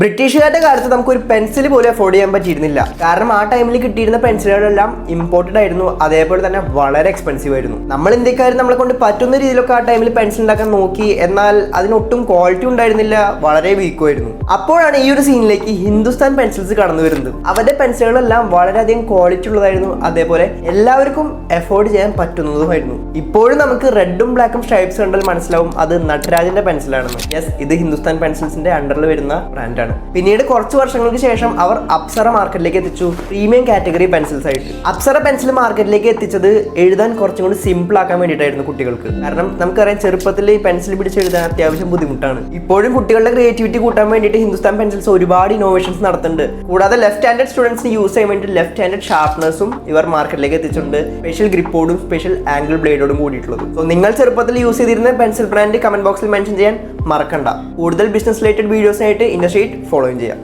ബ്രിട്ടീഷുകാരുടെ കാലത്ത് നമുക്കൊരു പെൻസിൽ പോലും അഫോർഡ് ചെയ്യാൻ പറ്റിയിരുന്നില്ല. കാരണം ആ ടൈമിൽ കിട്ടിയിരുന്ന പെൻസിലുകളെല്ലാം ഇമ്പോർട്ടഡ് ആയിരുന്നു, അതേപോലെ തന്നെ വളരെ എക്സ്പെൻസീവ് ആയിരുന്നു. നമ്മൾ ഇന്ത്യക്കാർ നമ്മളെ കൊണ്ട് പറ്റുന്ന രീതിയിലൊക്കെ ആ ടൈമിൽ പെൻസിൽ ഉണ്ടാക്കാൻ നോക്കി, എന്നാൽ അതിനൊട്ടും ക്വാളിറ്റി ഉണ്ടായിരുന്നില്ല, വളരെ വീക്കുമായിരുന്നു. അപ്പോഴാണ് ഈ ഒരു സീനിലേക്ക് ഹിന്ദുസ്ഥാൻ പെൻസിൽസ് കടന്നു വരുന്നത്. അവരുടെ പെൻസിലുകളെല്ലാം വളരെയധികം ക്വാളിറ്റി ഉള്ളതായിരുന്നു, അതേപോലെ എല്ലാവർക്കും അഫോർഡ് ചെയ്യാൻ പറ്റുന്നതുമായിരുന്നു. ഇപ്പോഴും നമുക്ക് റെഡും ബ്ലാക്കും സ്ട്രൈപ്സ് കണ്ടാൽ മനസ്സിലാവും അത് നട്രാജിന്റെ പെൻസിലാണെന്ന്. യെസ്, ഇത് ഹിന്ദുസ്ഥാൻ പെൻസിൽസിന്റെ അണ്ടറിൽ വരുന്ന ബ്രാൻഡാണ്. പിന്നീട് കുറച്ച് വർഷങ്ങൾക്ക് ശേഷം അവർ അപ്സര മാർക്കറ്റിലേക്ക് എത്തിച്ചു, പ്രീമിയം കാറ്റഗറി പെൻസിൽസ് ആയിട്ട്. അപ്സര പെൻസിൽ മാർക്കറ്റിലേക്ക് എത്തിച്ചത് എഴുതാൻ കുറച്ചും കൂടി സിമ്പിൾ ആക്കാൻ വേണ്ടിയിട്ടായിരുന്നു കുട്ടികൾക്ക്. കാരണം നമുക്കറിയാം, ചെറുപ്പത്തിൽ ഈ പെൻസിൽ പിടിച്ച് എഴുതാൻ അത്യാവശ്യം ബുദ്ധിമുട്ടാണ്. ഇപ്പോഴും കുട്ടികളുടെ ക്രിയേറ്റിവിറ്റി കൂട്ടാൻ വേണ്ടിയിട്ട് ഹിന്ദുസ്ഥാൻ പെൻസിൽസ് ഒരുപാട് ഇന്നോവേഷൻസ് നടത്തുന്നുണ്ട്. കൂടാതെ ലെഫ്റ്റ് ഹാൻഡഡ് സ്റ്റുഡൻസിന് യൂസ് ചെയ്യാൻ വേണ്ടി ലെഫ്റ്റ് ഹാൻഡഡ് ഷാർപ്നേഴ്സും ഇവർ മാർക്കറ്റിലേക്ക് എത്തിച്ചിട്ടുണ്ട്, സ്പെഷ്യൽ ഗ്രിപ്പോടും സ്പെഷ്യൽ ആംഗിൾ ബ്ലേഡോടും കൂടിയിട്ടുള്ളത്. സോ നിങ്ങൾ ചെറുപ്പത്തിൽ യൂസ് ചെയ്തിരുന്ന പെൻസിൽ ബ്രാൻഡ് കമന്റ് ബോക്സിൽ മെൻഷൻ ചെയ്യാൻ മറക്കണ്ട. കൂടുതൽ ബിസിനസ് റിലേറ്റഡ് വീഡിയോസിനായിട്ട് ഇൻഡസ്ട്രി ഫോളോ ചെയ്യാം.